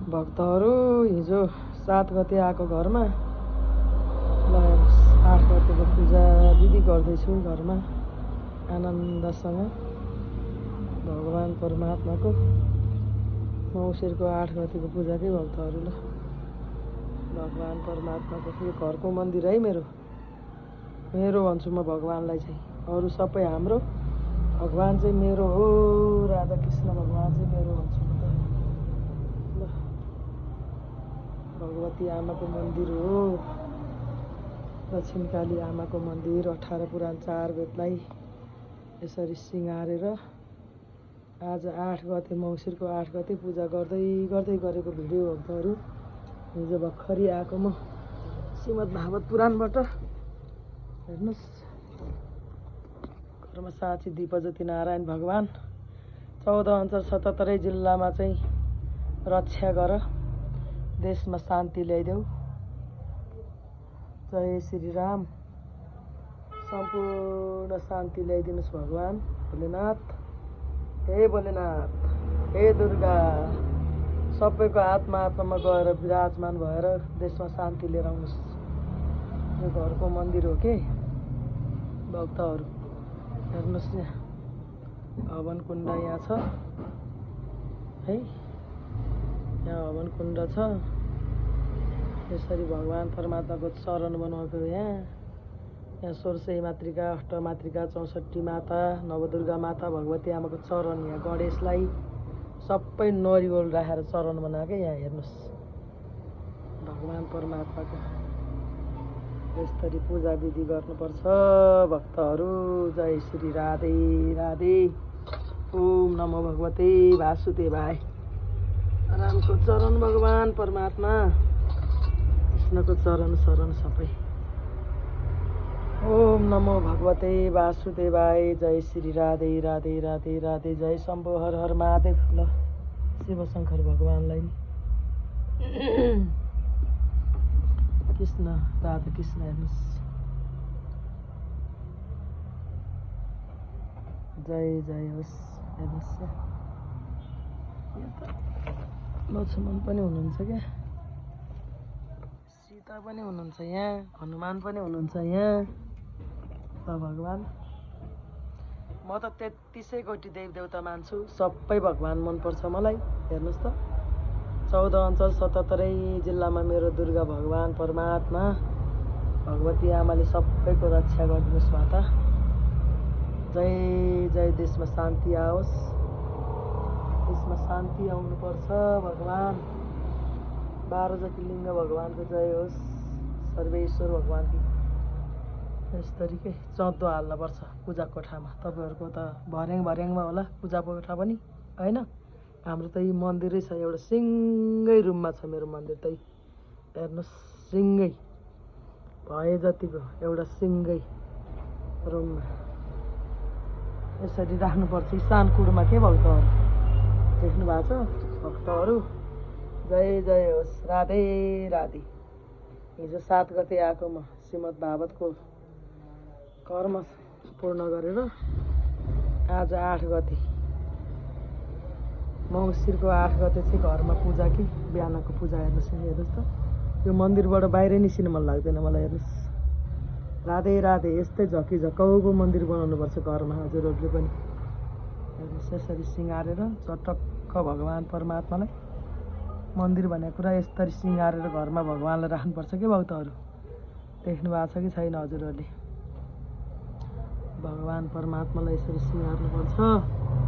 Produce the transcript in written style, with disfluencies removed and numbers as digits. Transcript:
भक्तहरू हिजो 7 गते आएको घरमा ल 8 गतेको पूजा विधि गर्दैछु घरमा आनन्दसँग भगवान परमात्माको मौसिरको 8 गतेको पूजा के भक्तहरू ल भगवान परमात्माको यो घरको मन्दिर है मेरो भन्छु म भगवानलाई चाहिँ अरू सबै हाम्रो भगवान चाहिँ मेरो हो राधा कृष्ण भगवान चाहिँ मेरो भन्छु म त ल भगवती आमाको मन्दिर हो दक्षिणकाली आमाको मन्दिर 18 पुराण 4 वेदलाई यसरी सिँगारेर आज 8 गते मौसिरको 8 गते पूजा गर्दै गरेको भिडियो भक्तहरू हिजो भर्खरी आएको म श्रीमद् भागवत पुराणबाट हेर्नुस् कर्मसाक्षी दीपज्योति नारायण भगवान 14 अञ्चल 77 जिल्लामा चाहिँ रक्षा गर देशमा शान्ति ल्याइदेऊ जय श्री राम सम्पूर्ण शान्ति ल्याइदिनुहोस् भगवान भोलेनाथ हे दुर्गा सबैको आत्मामा गएर विराजमान भएर देशमा शान्ति लिएर आउनुहोस् यो घरको मन्दिर हो के भक्तहरू हेर्नुहोस् यहाँ हवन कुण्ड यहाँ छ है यहाँ हवन कुण्ड छ यसरी भगवान परमात्माको चरण बनाएको यहाँ 16 मातृका 8 मातृका 64 माता नवदुर्गा माता भगवती आमाको चरण यहाँ गणेशलाई सबै नरिवल राखेर चरण बनाएको यहाँ हेर्नुहोस् भगवान परमात्माको यसरी पूजा विधि गर्नुपर्छ भक्तहरू जय श्री राधे राधे ओम नमो भगवते वासुदेवाय रामको चरण भगवान परमात्मा कृष्णको चरण शरण सबै ओम नमो भगवते वासुदेवाय जय श्री राधे राधे राधे राधे जय शम्भो हर हर महादेव ल शिवशङ्कर भगवानलाई कृष्ण राधा कृष्ण हेर्नुहोस् जय होस् हेर्नुहोस् लक्ष्मण पनि हुनुहुन्छ क्या सीता पनि हुनुहुन्छ यहाँ हनुमान पनि हुनुहुन्छ यहाँ ल भगवान म त 33 कोटी देव देवता मान्छु सबै भगवान मनपर्छ मलाई हेर्नुहोस् त 14 अञ्चल 77 जिल्लामा मेरो दुर्गा भगवान परमात्मा भगवती आमाले सबैको रक्षा गरिदिनुहोस् माता जय देशमा शान्ति आओस् देशमा शान्ति आउनुपर्छ भगवान 12 ज्योतिर्लिङ्ग भगवानको जय होस् सर्वेश्वर भगवानको यस तरिकै चौधो हाल्नुपर्छ पूजा कोठामा तपाईँहरूको त भर्याङमा होला पूजा कोठा पनि होइन हाम्रो त यी मन्दिरै छ एउटा सिङ्गै रुममा छ मेरो मन्दिर त हेर्नुहोस् सिङ्गै भए जतिको एउटा सिङ्गै रुममा यसरी राख्नुपर्छ ईशान कुडमा के भक्तहरू देख्नु भएको छ भक्तहरू जय होस् राधे राधे हिजो 7 गते आएको म श्रीमद् भागवतको कर्म पूर्ण गरेर आज 8 गते मङ्सिरको 8 गते चाहिँ घरमा पूजा कि बिहानको पूजा हेर्नुहोस् त यो मन्दिरबाट बाहिरै निस्किन मन लाग्दैन मलाई हेर्नुहोस् राधे राधे यस्तै झक्काउको मन्दिर बनाउनुपर्छ घरमा हजुरहरूले पनि हेर्नुहोस् यसरी सिँगारेर चटक्क भगवान परमात्मालाई मन्दिर भनेको कुरा यसरी सिँगारेर घरमा भगवानलाई राख्नुपर्छ के भक्तहरू देख्नु भएको छ कि छैन हजुरहरूले भगवान परमात्मालाई यसरी सिँगार्नुपर्छ